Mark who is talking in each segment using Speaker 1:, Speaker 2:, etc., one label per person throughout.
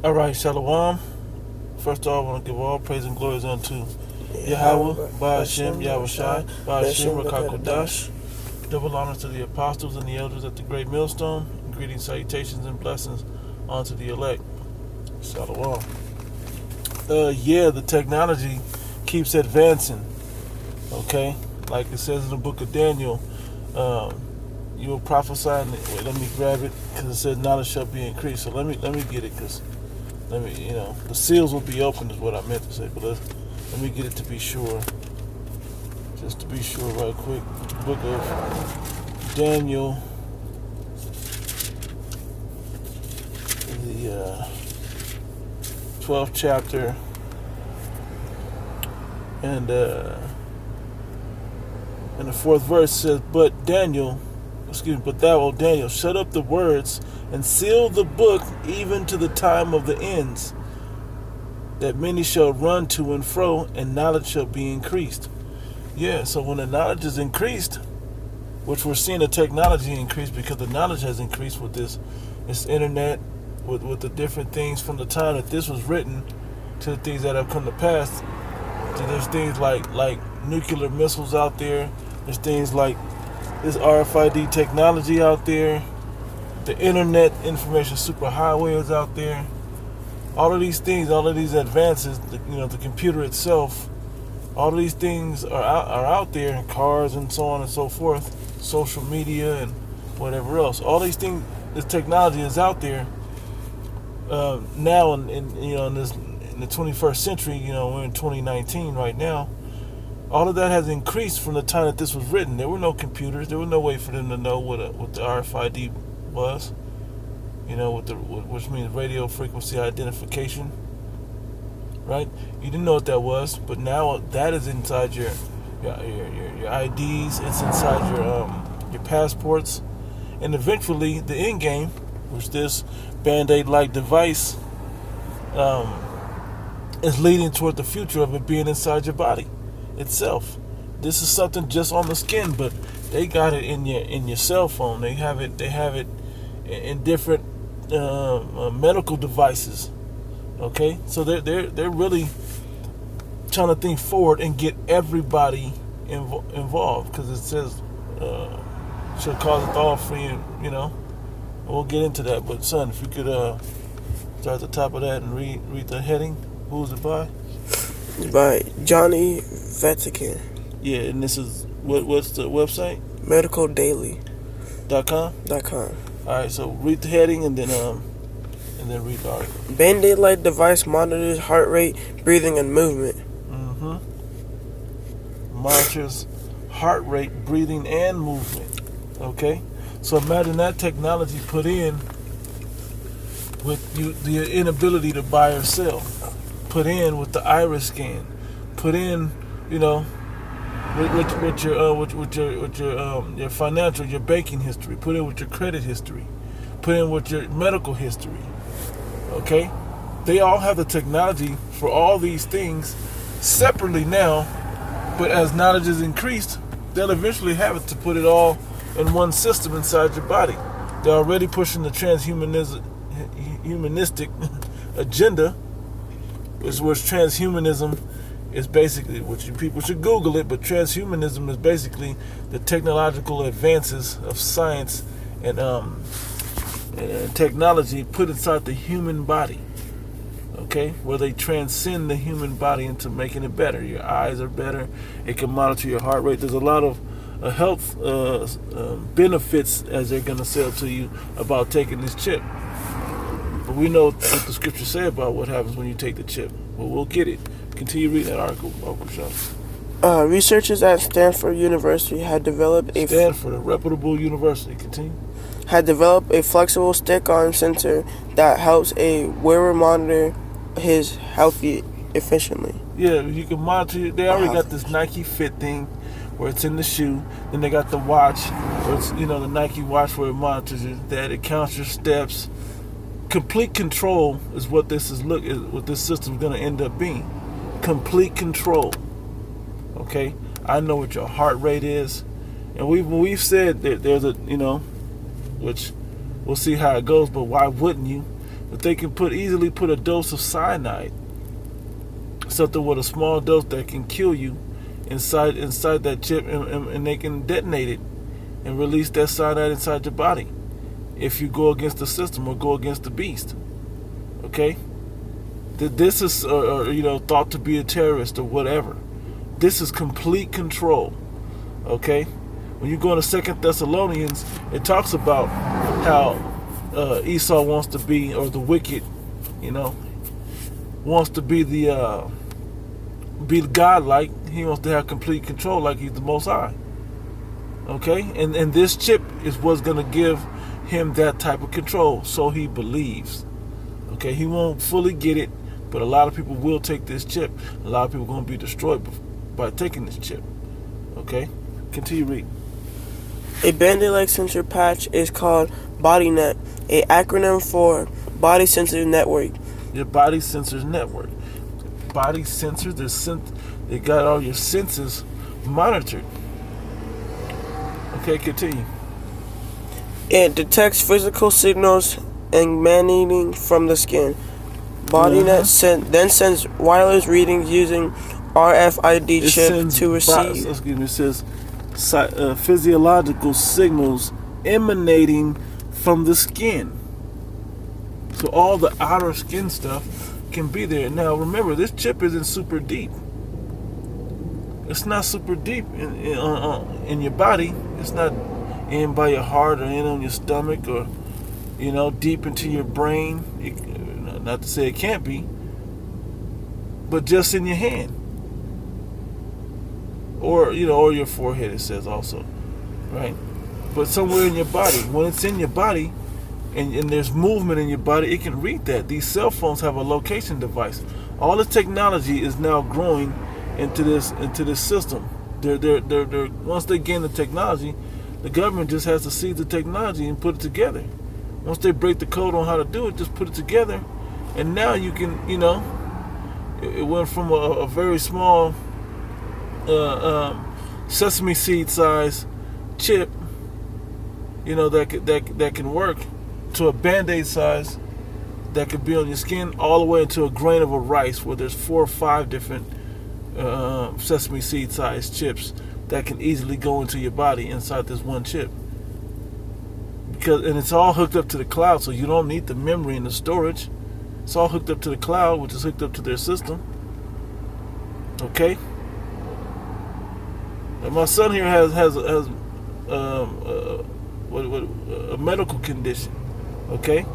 Speaker 1: All right, Shalom. First of all, I want to give all praise and glories unto Yahweh, Ba'ashem, Yahushai, Ba'ashem, Rakakodash. Double honors to the apostles and the elders at the great millstone. And greetings, salutations, and blessings unto the elect. Shalom. The technology keeps advancing. Okay? Like it says in the book of Daniel, you will prophesy. Wait, let me grab it because it says knowledge shall be increased. So let me get it because the seals will be open is what I meant to say. But let me get it to be sure. Just to be sure, right quick. Book of Daniel, the 12th chapter, and the 4th verse says, But thou, O Daniel, shut up the words and seal the book even to the time of the ends, that many shall run to and fro, and knowledge shall be increased. Yeah, so when the knowledge is increased, which we're seeing the technology increase because the knowledge has increased with this internet, with the different things from the time that this was written to the things that have come to pass. So there's things like nuclear missiles out there. There's things like this RFID technology out there. The internet information superhighway is out there. All of these things, all of these advances, the computer itself, all of these things are out there, cars and so on and so forth, social media and whatever else. All these things, this technology is out there now in the 21st century. We're in 2019 right now. All of that has increased from the time that this was written. There were no computers. There was no way for them to know what the RFID was. Which means radio frequency identification. Right? You didn't know what that was, but now that is inside your IDs. It's inside your passports, and eventually the end game, which this Band-Aid-like device is leading toward the future of it being inside your body itself. This is something just on the skin, but they got it in your cell phone. They have it in different medical devices. Okay, so they're really trying to think forward and get everybody involved, because it says shall cause it all for you. We'll get into that. But son, if you could start at the top of that and read the heading. Who's it by?
Speaker 2: By Johnny Vatican.
Speaker 1: Yeah, and this is what's the website?
Speaker 2: medicaldaily.com.
Speaker 1: All right, so read the heading and then read the article.
Speaker 2: Band-Aid-like device monitors heart rate, breathing, and movement.
Speaker 1: Monitors heart rate, breathing, and movement. Okay? So imagine that technology put in with the inability to buy or sell. Put in with the iris scan. Put in, with your financial, your banking history. Put in with your credit history. Put in with your medical history. Okay? They all have the technology for all these things separately now, but as knowledge is increased, they'll eventually have it to put it all in one system inside your body. They're already pushing the transhumanistic agenda, which transhumanism is basically, which you people should Google it, but transhumanism is basically the technological advances of science and technology put inside the human body, okay, where they transcend the human body into making it better. Your eyes are better. It can monitor your heart rate. There's a lot of health benefits, as they're going to sell to you, about taking this chip. But we know what the scriptures say about what happens when you take the chip. Well, we'll get it. Continue reading that article, Uncle Sean.
Speaker 2: Researchers at Stanford University had developed a
Speaker 1: reputable university. Continue.
Speaker 2: Had developed a flexible stick-on sensor that helps a wearer monitor his health efficiently.
Speaker 1: Yeah, you can monitor. They already got this Nike Fit thing where it's in the shoe. Then they got the watch, where it's, the Nike watch where it monitors it. That it counts your steps. Complete control is what this what this system is going to end up being. Complete control. Okay, I know what your heart rate is, and we've said that there's a which we'll see how it goes. But why wouldn't you? but they can easily put a dose of cyanide, something with a small dose that can kill you, inside that chip, and they can detonate it and release that cyanide inside your body if you go against the system or go against the beast. Okay? This is thought to be a terrorist or whatever. This is complete control. Okay? When you go into 2 Thessalonians, it talks about how Esau wants to be, or the wicked, wants to be the godlike. He wants to have complete control, like he's the Most High. Okay, and this chip is what's going to give him that type of control, so he believes. Okay, he won't fully get it, but a lot of people will take this chip. A lot of people are going to be destroyed by taking this chip. Okay, continue reading.
Speaker 2: A bandit-like sensor patch is called BodyNet, an acronym for Body Sensor Network.
Speaker 1: Your body sensors network. Body sensors, they got all your senses monitored. Okay, continue.
Speaker 2: It detects physical signals emanating from the skin. BodyNet then sends wireless readings using RFID chip to receive.
Speaker 1: It says physiological signals emanating from the skin. So all the outer skin stuff can be there. Now remember, this chip isn't super deep. It's not super deep in your body. It's not in by your heart or in on your stomach or deep into your brain. Not to say it can't be, but just in your hand or your forehead. It says also, right? But somewhere in your body. When it's in your body and there's movement in your body, it can read that. These cell phones have a location device. All the technology is now growing into this system. They're once they gain the technology, the government just has to see the technology and put it together. Once they break the code on how to do it, just put it together, and now you can, it went from a very small sesame seed size chip, that can work, to a Band-Aid size that could be on your skin, all the way into a grain of a rice, where there's 4 or 5 different sesame seed sized chips that can easily go into your body inside this one chip. And it's all hooked up to the cloud, so you don't need the memory and the storage. It's all hooked up to the cloud, which is hooked up to their system. Okay. And my son here has a medical condition. Okay,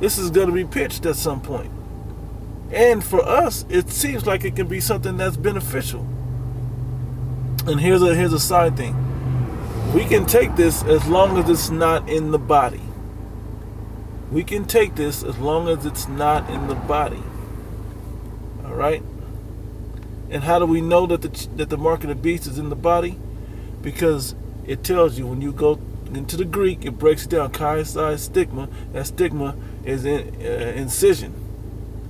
Speaker 1: this is going to be pitched at some point. And for us, it seems like it can be something that's beneficial. And here's a side thing. We can take this as long as it's not in the body. We can take this as long as it's not in the body. All right? And how do we know that the mark of the beast is in the body? Because it tells you, when you go into the Greek, it breaks it down. Chi, psi, stigma. That stigma is incision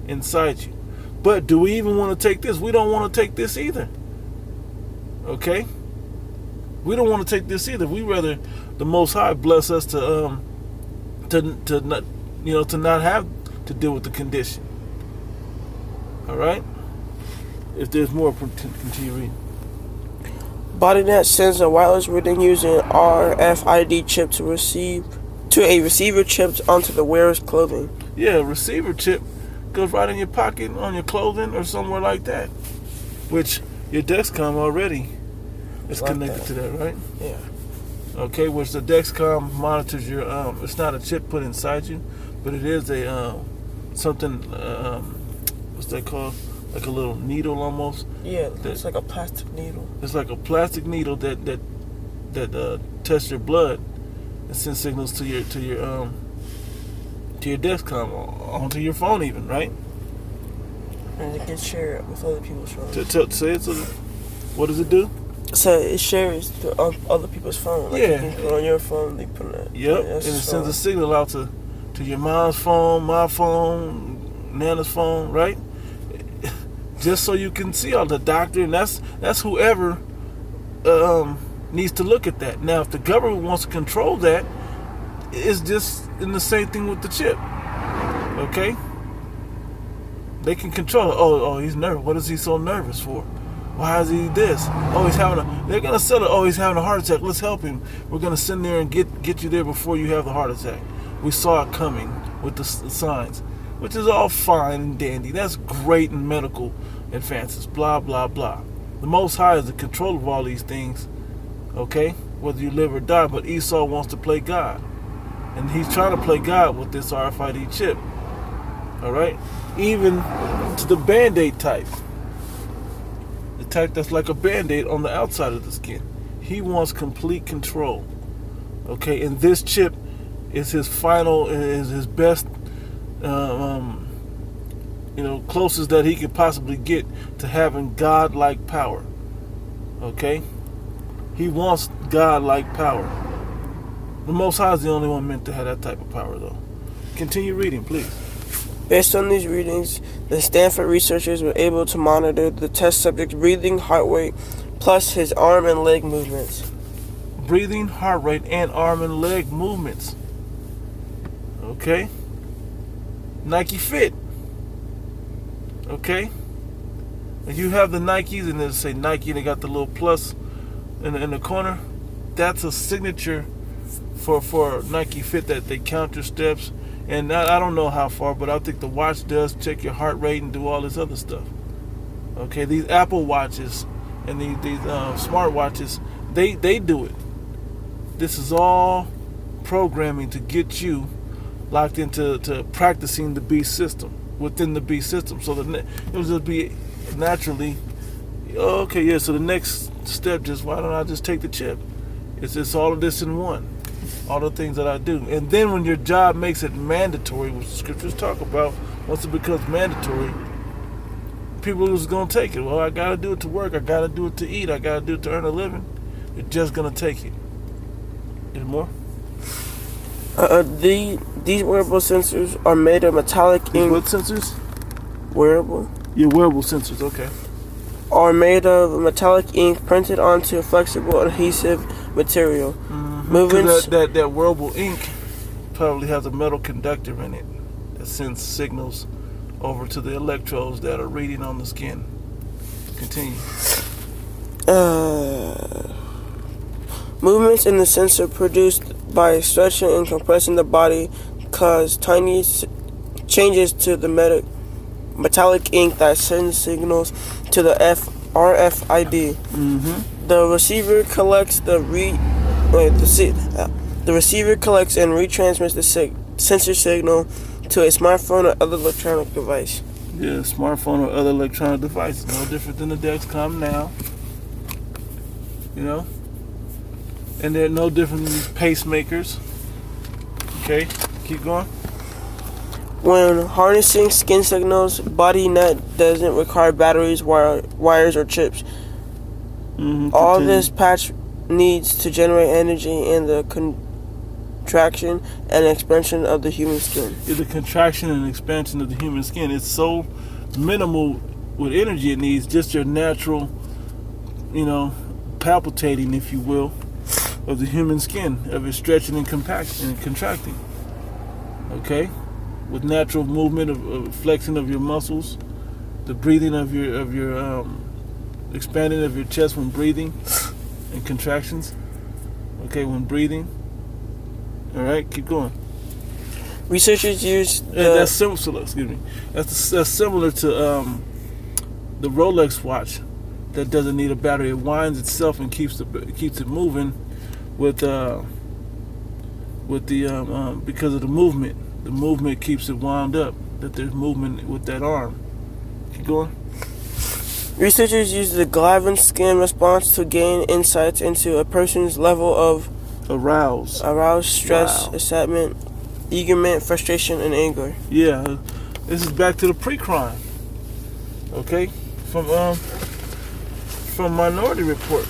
Speaker 1: inside you. But do we even want to take this? We don't want to take this either. Okay? We don't want to take this either. We rather the Most High bless us to not have to deal with the condition. All right? If there's more, continue reading.
Speaker 2: BodyNet sends a wireless reading using RFID chip to a receiver chip onto the wearer's clothing.
Speaker 1: Yeah, a receiver chip goes right in your pocket, on your clothing, or somewhere like that. Which your Dexcom already is like connected to that, right?
Speaker 2: Yeah.
Speaker 1: Okay, which the Dexcom monitors your it's not a chip put inside you, but it is a something what's that called? Like a little needle almost.
Speaker 2: Yeah, it's like a plastic needle.
Speaker 1: It's like a plastic needle that tests your blood and sends signals to your Dexcom onto your phone, even, right?
Speaker 2: And it can share it with other people's phones.
Speaker 1: Say it. What does it do?
Speaker 2: So it shares to other people's phone. Like,
Speaker 1: yeah.
Speaker 2: You can put on your phone, they put it.
Speaker 1: Yep. And it sends a signal out to your mom's phone, my phone, Nana's phone, right? Just so you can see all the doctor, and that's whoever needs to look at that. Now, if the government wants to control that, it's just in the same thing with the chip. Okay? They can control it. Oh, he's nervous. What is he so nervous for? Why is he this? Oh, they're going to sell it. Oh, he's having a heart attack. Let's help him. We're going to send there and get you there before you have the heart attack. We saw it coming with the signs, which is all fine and dandy. That's great in medical advances. Blah, blah, blah. The Most High is the control of all these things. Okay? Whether you live or die. But Esau wants to play God. And he's trying to play God with this RFID chip. Alright? Even to the Band-Aid type. The type that's like a Band-Aid on the outside of the skin. He wants complete control. Okay? And this chip is his best, closest that he could possibly get to having God-like power. Okay? He wants God-like power. The Most High is the only one meant to have that type of power, though. Continue reading, please.
Speaker 2: Based on these readings, the Stanford researchers were able to monitor the test subject's breathing, heart rate, plus his arm and leg movements.
Speaker 1: Breathing, heart rate, and arm and leg movements. Okay? Nike Fit. Okay? And you have the Nikes, and they say Nike, and they got the little plus in the corner. That's a signature for Nike Fit, that they count your steps. And I don't know how far, but I think the watch does check your heart rate and do all this other stuff. Okay, these Apple watches and these smart watches, they do it. This is all programming to get you locked into practicing the beast system, within the beast system. So it will just be naturally, okay, yeah, so the next step, why don't I just take the chip? It's just all of this in one. All the things that I do. And then when your job makes it mandatory, which the scriptures talk about, once it becomes mandatory, people are just going to take it. Well, I got to do it to work. I got to do it to eat. I got to do it to earn a living. You're just going to take it. Any more?
Speaker 2: These wearable sensors are made of metallic ink.
Speaker 1: What sensors?
Speaker 2: Wearable?
Speaker 1: Yeah, wearable sensors, okay.
Speaker 2: Are made of metallic ink printed onto a flexible adhesive material. Movements.
Speaker 1: That wearable ink probably has a metal conductor in it that sends signals over to the electrodes that are reading on the skin. Continue.
Speaker 2: Movements in the sensor produced by stretching and compressing the body cause tiny changes to the metallic ink that sends signals to the RFID. The receiver collects the receiver collects and retransmits the sensor signal to a smartphone or other electronic device.
Speaker 1: Yeah, smartphone or other electronic device. No different than the Dexcom now. You know? And they're no different than these pacemakers. Okay, keep going.
Speaker 2: When harnessing skin signals, body net doesn't require batteries, wires, or chips. All this patch needs to generate energy in the contraction and expansion of the human skin.
Speaker 1: The contraction and expansion of the human skin is so minimal with energy it needs, just your natural, palpitating, if you will, of the human skin, of it stretching and contracting. Okay? With natural movement of flexing of your muscles, the breathing of your expanding of your chest when breathing, and contractions. Okay, when breathing. All right, keep going.
Speaker 2: Researchers use
Speaker 1: that's similar. Excuse me. That's similar to the Rolex watch that doesn't need a battery. It winds itself and keeps it moving with because of the movement. The movement keeps it wound up. That there's movement with that arm. Keep going.
Speaker 2: Researchers use the Glavin skin response to gain insights into a person's level of
Speaker 1: aroused,
Speaker 2: stress, excitement, eagerness, frustration, and anger.
Speaker 1: Yeah, this is back to the pre-crime. Okay, from Minority Report.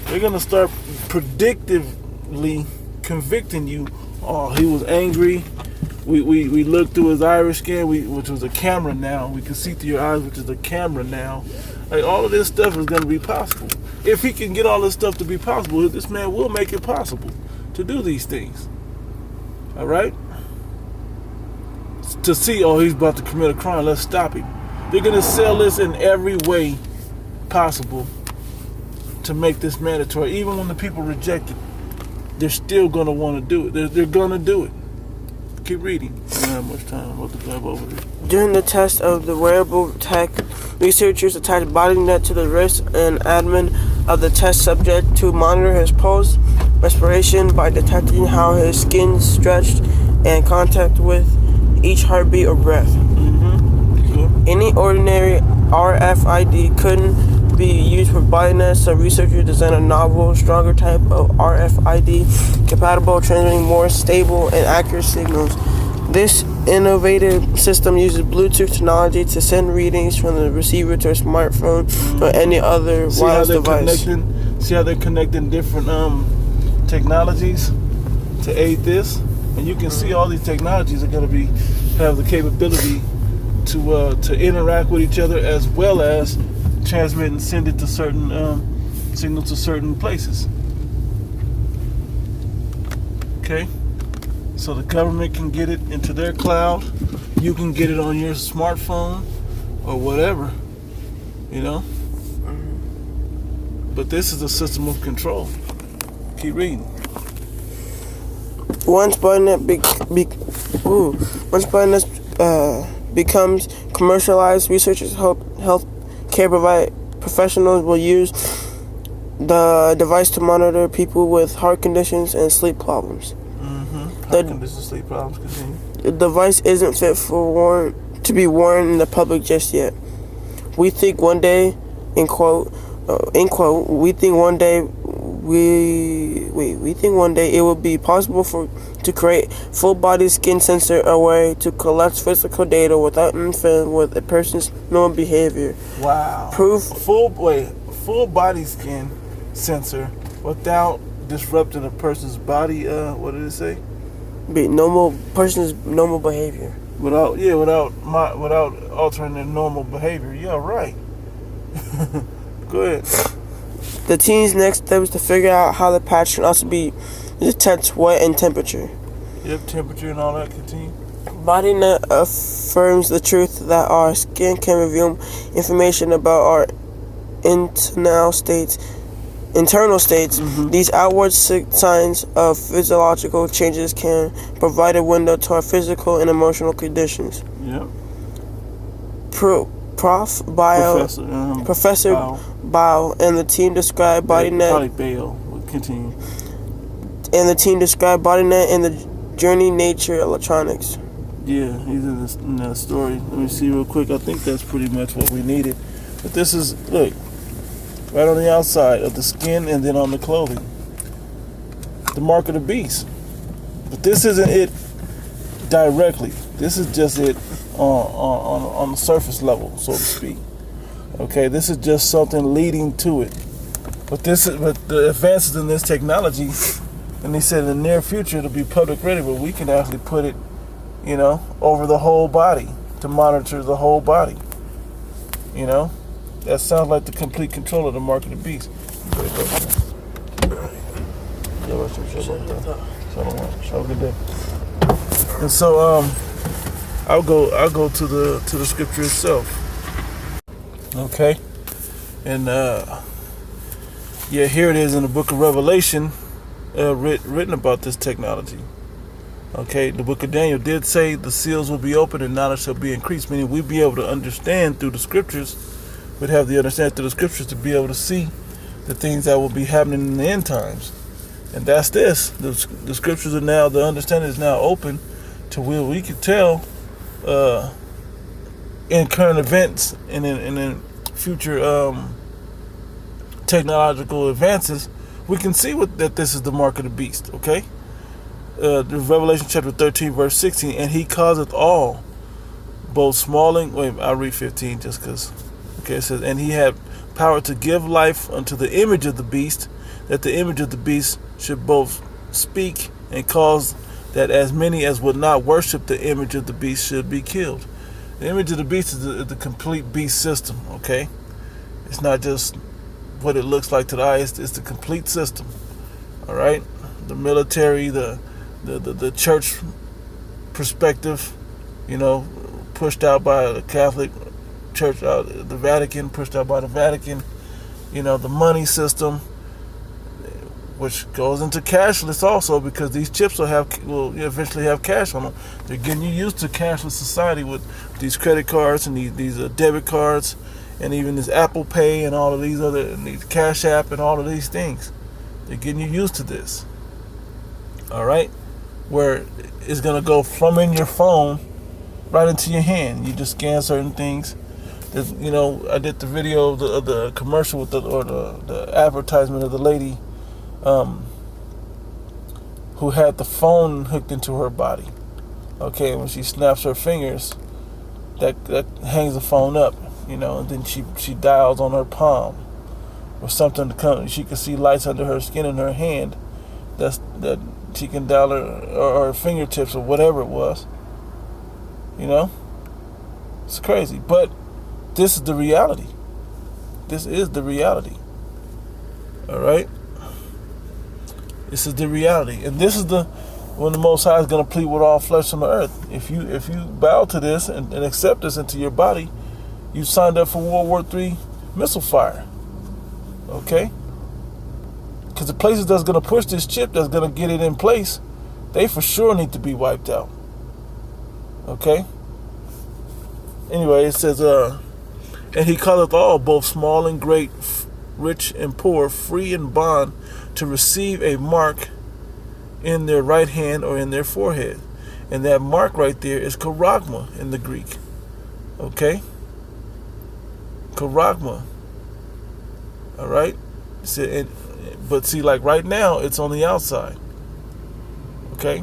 Speaker 1: They're gonna start predictively convicting you. Oh, he was angry. We looked through his iris scan, which was a camera now. We can see through your eyes, which is a camera now. Like, all of this stuff is going to be possible. If he can get all this stuff to be possible, this man will make it possible to do these things. All right? to see, oh, he's about to commit a crime, let's stop him. They're going to sell this in every way possible to make this mandatory. Even when the people reject it, they're still going to want to do it. They're going to do it. Keep reading. I don't have much time. I'm about to grab over here.
Speaker 2: During the test of the wearable tech, researchers attached body net to the wrist and admin of the test subject to monitor his pulse, respiration by detecting how his skin stretched and contact with each heartbeat or breath.
Speaker 1: Sure.
Speaker 2: Any ordinary RFID couldn't be used with body net, so researchers designed a novel, stronger type of RFID capable, transmitting more stable and accurate signals. This innovative system uses Bluetooth technology to send readings from the receiver to a smartphone or any other wireless device.
Speaker 1: See how they're connecting different technologies to aid this? And you can see all these technologies are going to have the capability to interact with each other, as well as transmit and send it to certain signals to certain places. Okay? So the government can get it into their cloud. You can get it on your smartphone or whatever, you know. But this is a system of control. Keep reading.
Speaker 2: Once BudNet becomes commercialized, researchers hope healthcare professionals will use the device to monitor people with heart conditions and sleep problems.
Speaker 1: Sleep problems continue.
Speaker 2: The device isn't fit to be worn in the public just yet. We think one day, we think one day it will be possible to create full body skin sensor, a way to collect physical data without interfering with a person's normal behavior.
Speaker 1: Wow. Full body skin sensor without disrupting a person's body. What did it say?
Speaker 2: Person's normal behavior.
Speaker 1: Without altering their normal behavior. Yeah, right. Go ahead.
Speaker 2: The team's next step is to figure out how the patch can also be detect sweat and temperature.
Speaker 1: Yep, temperature and all that continue.
Speaker 2: BodyNet affirms the truth that our skin can reveal information about our internal states. These outward signs of physiological changes can provide a window to our physical and emotional conditions.
Speaker 1: Yep.
Speaker 2: Professor Bao and the team described BodyNet.
Speaker 1: Probably Bale. We'll continue.
Speaker 2: And the team described BodyNet in the Journey Nature Electronics.
Speaker 1: Yeah, he's in that story. Let me see real quick. I think that's pretty much what we needed. But this is, look, right on the outside of the skin and then on the clothing. The mark of the beast. But this isn't it directly. This is just it on the surface level, so to speak. Okay, this is just something leading to it. But the advances in this technology, and they said in the near future it'll be public ready, but we can actually put it, over the whole body to monitor the whole body. That sounds like the complete control of the mark of the beast. Have a good day. And so I'll go to the scripture itself. Okay? And here it is in the book of Revelation, written about this technology. Okay, the book of Daniel did say the seals will be opened and knowledge shall be increased, meaning we'll be able to understand through the scriptures. We'd have the understanding through the scriptures to be able to see the things that will be happening in the end times. And that's this. The scriptures are now, the understanding is now open to where we can tell in current events and in future technological advances, we can see that this is the mark of the beast, okay? Revelation chapter 13, verse 16, and he causeth all, both small and, I'll read 15 just because, okay, it says, and he had power to give life unto the image of the beast, that the image of the beast should both speak and cause that as many as would not worship the image of the beast should be killed. The image of the beast is the complete beast system, okay? It's not just what it looks like to the eye, it's the complete system, all right? The military, the church perspective, pushed out by the Catholic Church, the Vatican, pushed out by the Vatican. The money system, which goes into cashless also, because these chips will eventually have cash on them. They're getting you used to cashless society with these credit cards and these debit cards, and even this Apple Pay and all of these and these Cash App and all of these things. They're getting you used to this. All right, where it's gonna go from in your phone right into your hand. You just scan certain things. I did the video of the commercial with the advertisement of the lady who had the phone hooked into her body. Okay, when she snaps her fingers, that hangs the phone up, and then she dials on her palm or something to come. She can see lights under her skin in her hand. That she can dial her fingertips or whatever it was. It's crazy, but this is the reality. This is the reality. All right. This is the reality, and this is when the Most High is going to plead with all flesh on the earth. If you bow to this and accept this into your body, you signed up for World War III missile fire. Okay? Because the places that's going to push this chip, that's going to get it in place, they for sure need to be wiped out. Okay? Anyway, it says, and he calleth all, both small and great, rich and poor, free and bond, to receive a mark in their right hand or in their forehead. And that mark right there is charagma in the Greek. Okay? Charagma. All right? But see, like right now, it's on the outside. Okay?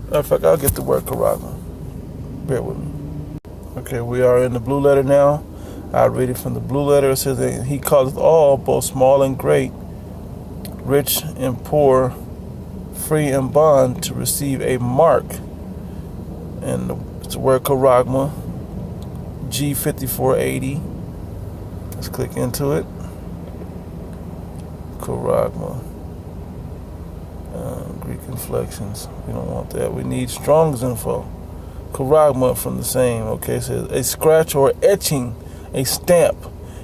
Speaker 1: Matter of fact, I'll get the word charagma. Bear with me. Okay, we are in the blue letter now. I'll read it from the blue letter. It says that he calleth all, both small and great, rich and poor, free and bond, to receive a mark. And it's the word charagma, G5480. Let's click into it. Charagma. Greek inflections. We don't want that. We need Strong's info. Charagma from the same. Okay, it says a scratch or etching, a stamp,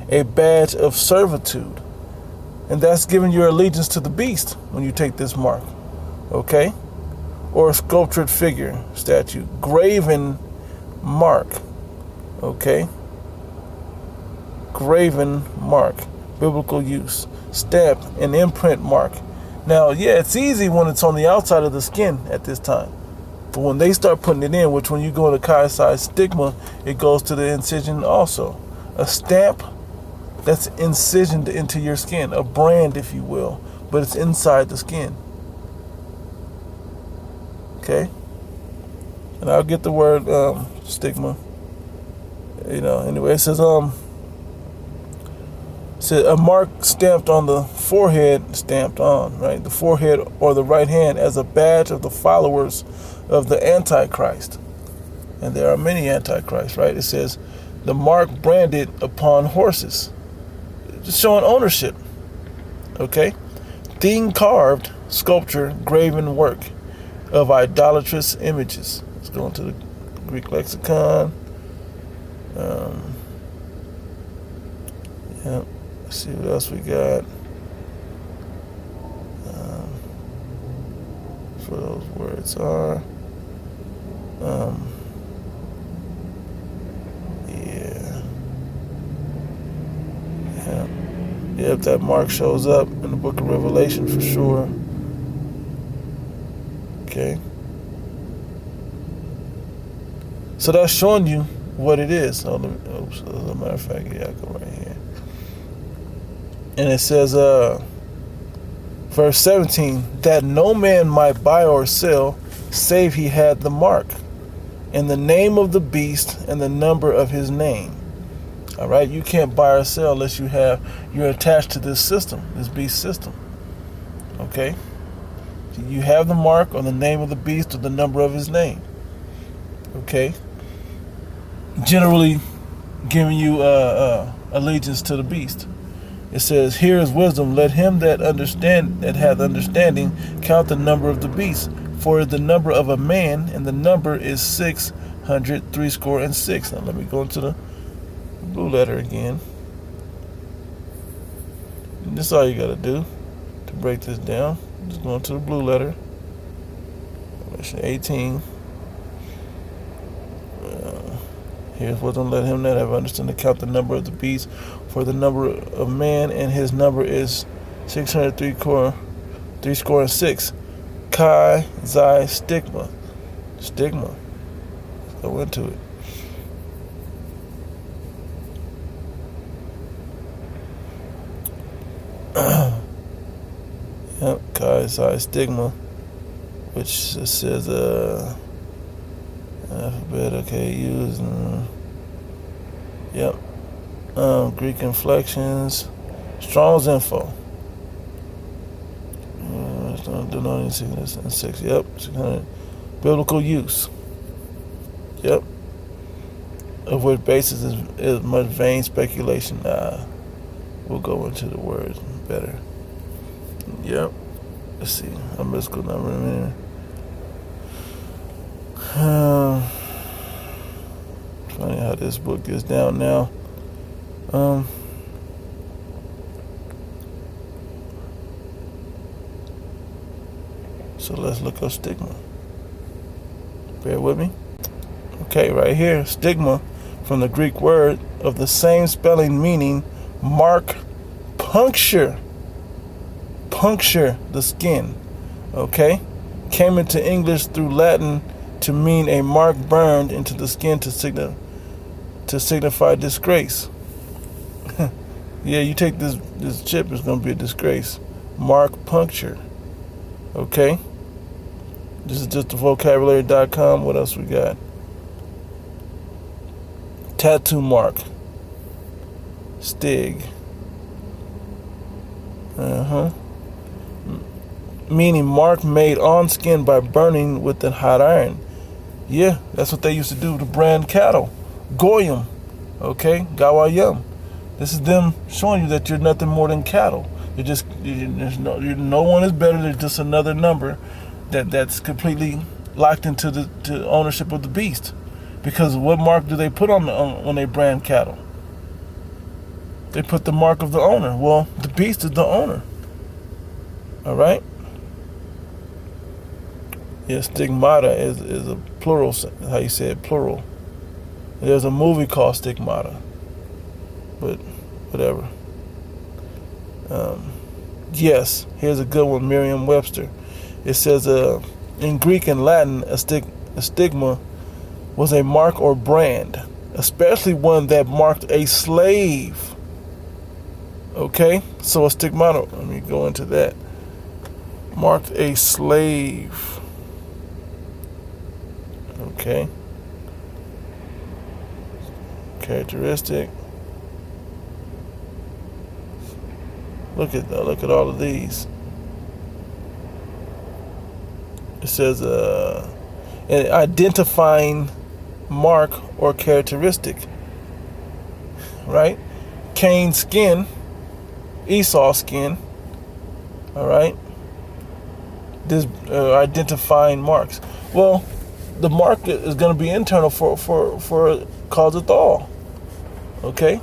Speaker 1: a badge of servitude. And that's giving your allegiance to the beast when you take this mark. Okay? Or a sculptured figure, statue. Graven mark. Okay? Graven mark. Biblical use. Stamp, an imprint mark. Now, yeah, it's easy when it's on the outside of the skin at this time. But when they start putting it in, which when you go to Chi-Side stigma, it goes to the incision also. A stamp that's incisioned into your skin, a brand, if you will, but it's inside the skin. Okay? And I'll get the word stigma. Anyway, it says a mark stamped on the forehead, stamped on, right? The forehead or the right hand as a badge of the followers of the Antichrist. And there are many Antichrists, right? It says the mark branded upon horses. Just showing ownership. Okay? Thing carved, sculpture, graven work of idolatrous images. Let's go into the Greek lexicon. Let's see what else we got. That's what those words are. Yep, that mark shows up in the book of Revelation for sure. Okay. So that's showing you what it is. As a matter of fact, yeah, I go right here. And it says, verse 17, that no man might buy or sell, save he had the mark, and the name of the beast, and the number of his name. All right, you can't buy or sell unless you're attached to this system, this beast system. Okay, you have the mark or the name of the beast or the number of his name. Okay, generally giving you allegiance to the beast. It says, here is wisdom. Let him that hath understanding count the number of the beast, for the number of a man, and the number is 666. Now let me go into the blue letter again. And this is all you got to do to break this down. Just go into the blue letter. 18. Here's what's going to let him that have understood to count the number of the beast, for the number of man, and his number is 666. Chi, Xi, stigma. Stigma. Let's go into it. Yep, Chi, Xi, stigma. Which says, alphabet, okay, using, yep, Greek inflections, Strong's info, denoting 606, yep, 600, biblical use, yep, of which basis is much vain speculation. We'll go into the words better, yep, let's see, a mystical number in a minute. Funny how this book gets down now. So let's look up stigma. Bear with me. Okay, right here, stigma, from the Greek word of the same spelling meaning, mark, puncture the skin. Okay, came into English through Latin to mean a mark burned into the skin to signify disgrace. Yeah, you take this chip, it's going to be a disgrace. Mark puncture. Okay? This is just the vocabulary.com. What else we got? Tattoo mark. Stig. Meaning mark made on skin by burning with a hot iron. Yeah, that's what they used to do to brand cattle. Goyim. Okay? Gawayim. This is them showing you that you're nothing more than cattle. No one is better than just another number that's completely locked into the ownership of the beast. Because what mark do they put on when they brand cattle? They put the mark of the owner. Well, the beast is the owner. All right? Yeah, stigmata is a plural, how you say it, plural. There's a movie called Stigmata, but whatever. Yes, here's a good one, Merriam-Webster. It says, in Greek and Latin, a stigma was a mark or brand, especially one that marked a slave. Okay, so a stigmata, let me go into that. Marked a slave. Okay. Characteristic. Look at all of these. It says an identifying mark or characteristic. Right? Cain's skin, Esau's skin. All right. This identifying marks. Well, the mark is going to be internal for causeth all. Okay?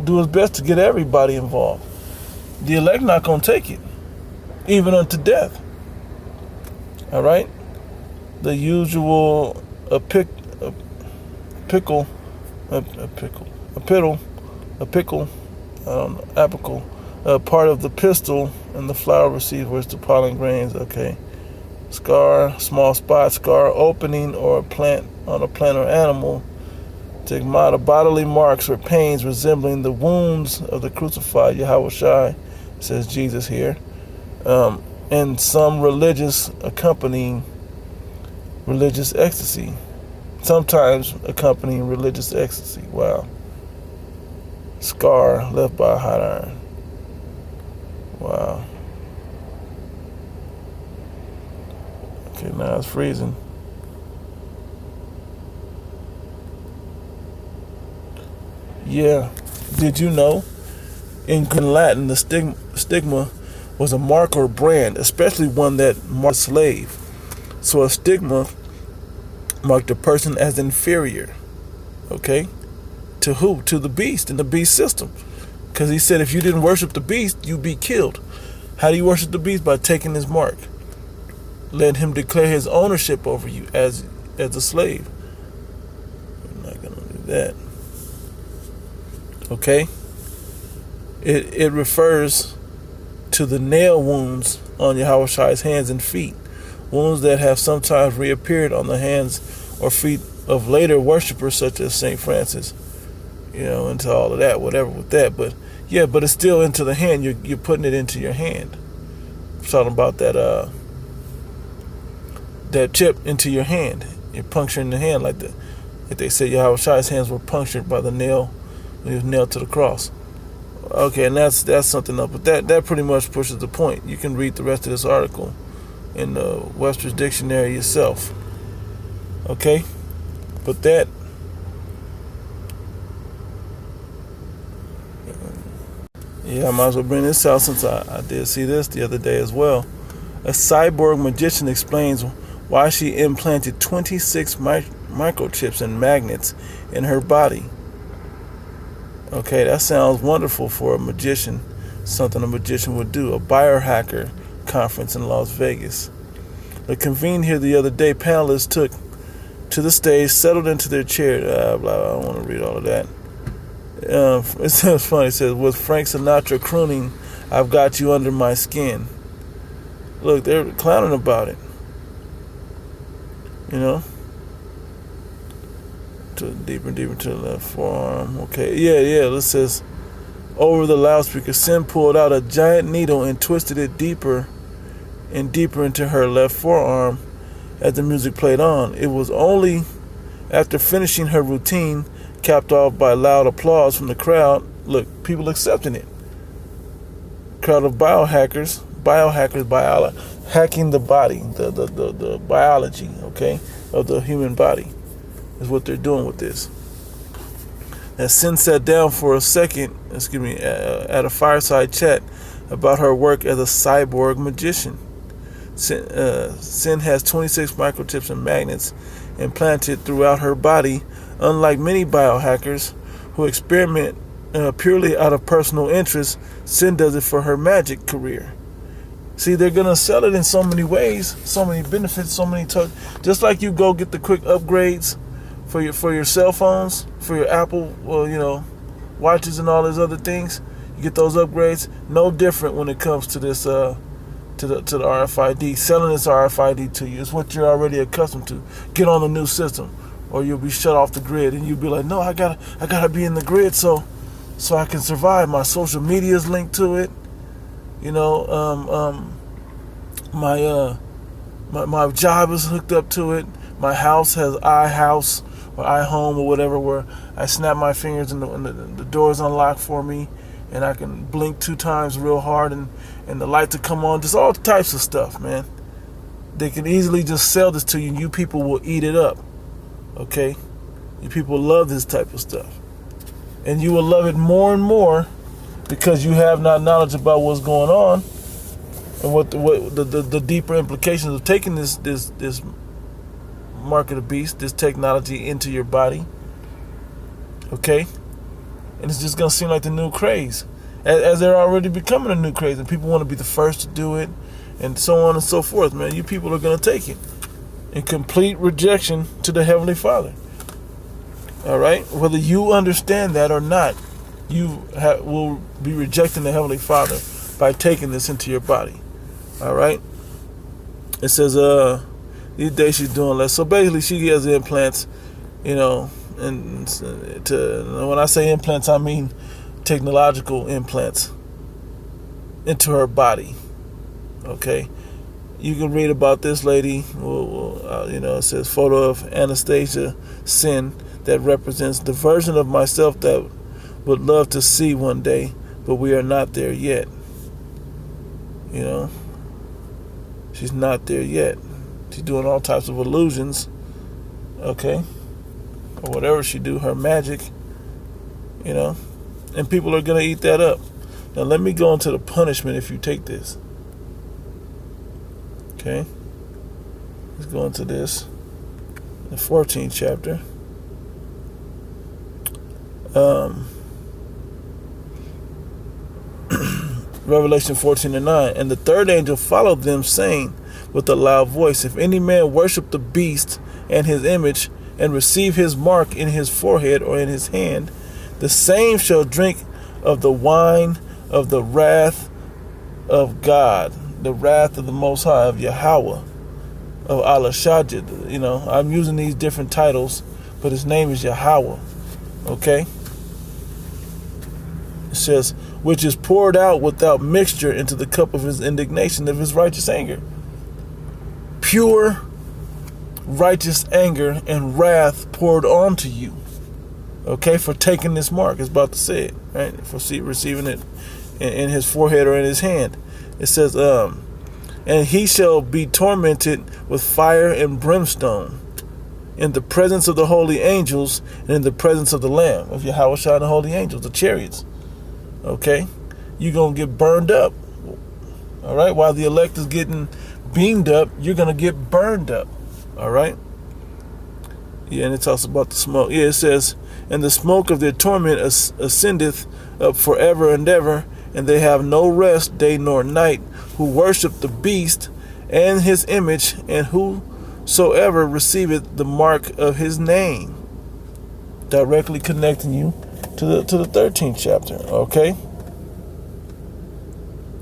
Speaker 1: Do his best to get everybody involved. The elect not going to take it, even unto death. All right? The usual apical, part of the pistil and the flower receives where it's the pollen grains. Okay. Scar, small spot, scar opening or a plant on a plant or animal. Stigmata, bodily marks or pains resembling the wounds of the crucified Yahushua, says Jesus here. And some religious accompanying religious ecstasy. Sometimes accompanying religious ecstasy. Wow. Scar left by a hot iron. Wow. Okay, now it's freezing. Yeah. Did you know? In Latin, the stigma was a mark or brand, especially one that marked a slave. So a stigma marked a person as inferior. Okay? To who? To the beast in the beast system. Because he said if you didn't worship the beast, you'd be killed. How do you worship the beast? By taking his mark. Let him declare his ownership over you as a slave. I'm not going to do that. Okay? It refers to the nail wounds on Yahweh's hands and feet. Wounds that have sometimes reappeared on the hands or feet of later worshipers such as St. Francis. Into all of that, whatever with that. But it's still into the hand. You're putting it into your hand. I'm talking about that chip into your hand. You're puncturing the hand like they said Yahweh's hands were punctured by the nail when he was nailed to the cross. Okay, and that's something else. But that pretty much pushes the point. You can read the rest of this article in the Webster's Dictionary yourself. Okay? But that... Yeah, I might as well bring this out since I did see this the other day as well. A cyborg magician explains why she implanted 26 microchips and magnets in her body. Okay, that sounds wonderful for a magician. Something a magician would do. A biohacker conference in Las Vegas. They convened here the other day. Panelists took to the stage, settled into their chair. I don't want to read all of that. It sounds funny. It says, with Frank Sinatra crooning, "I've got you under my skin." Look, they're clowning about it. Deeper and deeper to the left forearm. Okay, yeah. It says, over the loudspeaker, Sin pulled out a giant needle and twisted it deeper and deeper into her left forearm as the music played on. It was only after finishing her routine, capped off by loud applause from the crowd. Look, people accepting it. Crowd of biohackers, hacking the body, the biology, okay, of the human body is what they're doing with this. As Sin sat down for a second, at a fireside chat about her work as a cyborg magician. Sin has 26 microchips and magnets implanted throughout her body. Unlike many biohackers who experiment purely out of personal interest, Sin does it for her magic career. See, they're going to sell it in so many ways, so many benefits, so many just like you go get the quick upgrades for your cell phones, for your Apple, watches and all those other things. You get those upgrades. No different when it comes to this to the RFID. Selling this RFID to you is what you're already accustomed to. Get on the new system, or you'll be shut off the grid, and you'll be like, no, I gotta be in the grid so I can survive. My social media is linked to it. My job is hooked up to it. My house has iHouse or iHome or whatever, where I snap my fingers and the door's unlocked for me, and I can blink 2 times real hard and the lights will come on. Just all types of stuff, man. They can easily just sell this to you, and you people will eat it up. Okay? You people love this type of stuff. And you will love it more and more because you have not knowledge about what's going on and what the deeper implications of taking this mark of the beast, this technology into your body. Okay? And it's just going to seem like the new craze. As they're already becoming a new craze, and people want to be the first to do it, and so on and so forth, man. You people are going to take it in complete rejection to the Heavenly Father. All right? Whether you understand that or not, you will be rejecting the Heavenly Father by taking this into your body. All right? It says, these days she's doing less. So basically, she has implants, and when I say implants, I mean technological implants into her body. Okay? You can read about this lady. It says, photo of Anastasia Sin that represents the version of myself that would love to see one day, but we are not there yet. She's not there yet. She's doing all types of illusions, okay, or whatever she do, her magic, and people are going to eat that up. Now let me go into the punishment if you take this. Okay? Let's go into this. The 14th chapter. Revelation 14:9. And the third angel followed them, saying with a loud voice, if any man worship the beast and his image, and receive his mark in his forehead or in his hand, the same shall drink of the wine of the wrath of God, the wrath of the Most High, of Yahweh, of Allah Shajid. You know, I'm using these different titles, but his name is Yahweh. Okay? It says, which is poured out without mixture into the cup of his indignation, of his righteous anger. Pure righteous anger and wrath poured onto you. Okay, for taking this mark. It's about to say it, right? For receiving it in his forehead or in his hand. It says, and he shall be tormented with fire and brimstone in the presence of the holy angels and in the presence of the Lamb, of Yahweh Shai and the holy angels, the chariots. Okay? You're going to get burned up. All right? While the elect is getting beamed up, you're going to get burned up. All right? Yeah, and it talks about the smoke. Yeah, it says, and the smoke of their torment ascendeth up forever and ever, and they have no rest day nor night, who worship the beast and his image, and whosoever receiveth the mark of his name. Directly connecting you to the 13th chapter. Okay?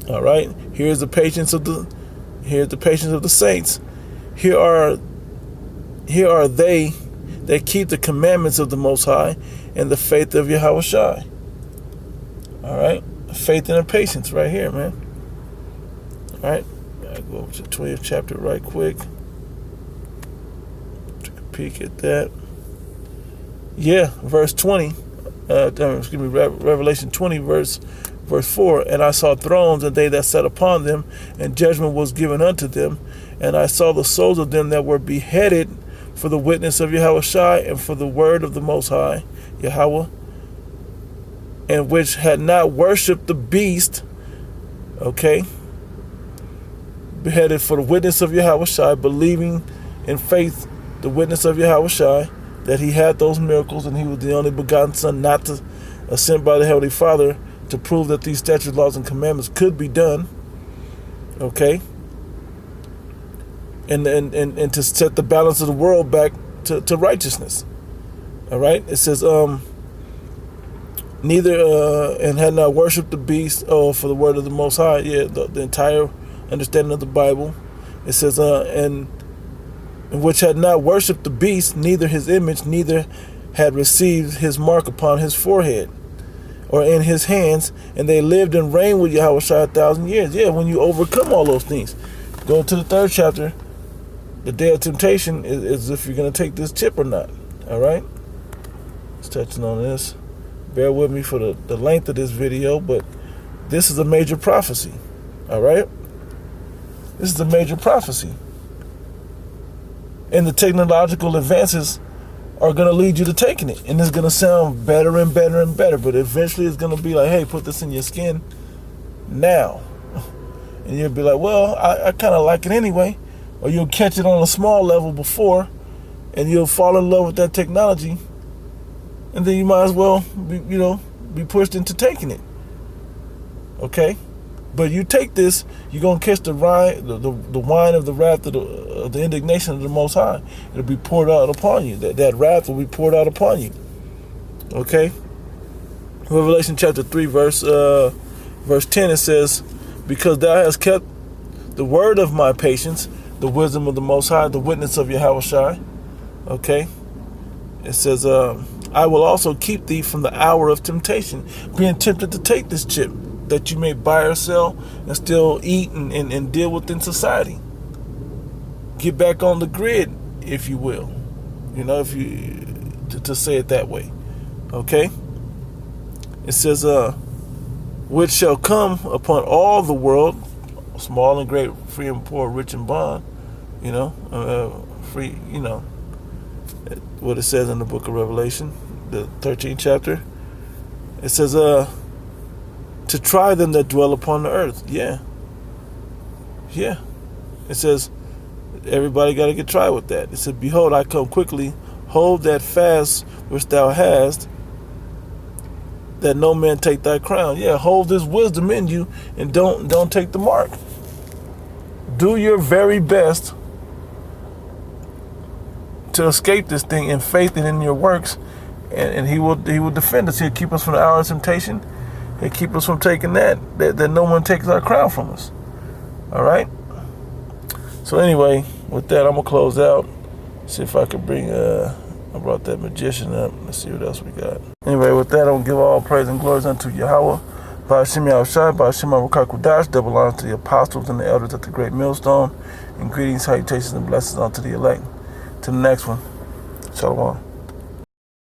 Speaker 1: All right. Here's the patience of the saints. Here are they that keep the commandments of the Most High and the faith of Yahweh Shai. All right? Faith and patience right here, man. All right? I'll go over to the 20th chapter right quick. Take a peek at that. Yeah, verse 20. Revelation 20, verse 4. And I saw thrones, and they that sat upon them, and judgment was given unto them. And I saw the souls of them that were beheaded for the witness of Yahweh Shai and for the word of the Most High, Yahweh, and which had not worshipped the beast. Okay? Beheaded for the witness of Yahweh Shai, believing in faith, the witness of Yahweh Shai, that he had those miracles and he was the only begotten Son, not to sent by the Heavenly Father to prove that these statutes, laws, and commandments could be done. Okay? And to set the balance of the world back to righteousness. All right? It says, neither, and had not worshipped the beast, for the word of the Most High. Yeah, the entire understanding of the Bible. It says, and which had not worshipped the beast, neither his image, neither had received his mark upon his forehead or in his hands, and they lived and reigned with Yahweh Shai 1,000 years. Yeah, when you overcome all those things. Go to the 3rd chapter. The day of temptation is if you're going to take this chip or not. All right? Just touching on this. Bear with me for the length of this video, but this is a major prophecy. All right? This is a major prophecy. And the technological advances are going to lead you to taking it. And it's going to sound better and better and better. But eventually it's going to be like, hey, put this in your skin now. And you'll be like, well, I kind of like it anyway. Or you'll catch it on a small level before, and you'll fall in love with that technology. And then you might as well, be pushed into taking it. Okay? But you take this, you're going to catch the wine of the wrath of the indignation of the Most High. It'll be poured out upon you. That wrath will be poured out upon you. Okay? Revelation chapter 3, verse 10, it says, because thou hast kept the word of my patience, the wisdom of the Most High, the witness of Yahweh Shai. Okay? It says, I will also keep thee from the hour of temptation, being tempted to take this chip, that you may buy or sell and still eat and deal within society. Get back on the grid, if you will. If you to say it that way. Okay? It says, which shall come upon all the world, small and great, free and poor, rich and bond. Free, what it says in the book of Revelation, the 13th chapter. It says, to try them that dwell upon the earth. Yeah. It says, everybody got to get tried with that. It said, behold, I come quickly. Hold that fast which thou hast, that no man take thy crown. Yeah, hold this wisdom in you and don't take the mark. Do your very best to escape this thing in faith and in your works, and he will defend us. He'll keep us from the hour of temptation. He'll keep us from taking that no one takes our crown from us. All right. So anyway, with that, I'm gonna close out. See if I can bring I brought that magician up. Let's see what else we got. Anyway, with that, I'm gonna give all praise and glories unto Yahweh. Ba'ashem Yahushai, Ba'ashem Arukakudash, double honor to the apostles and the elders at the great millstone, and greetings, salutations, and blessings unto the elect. To the next one. Shalom.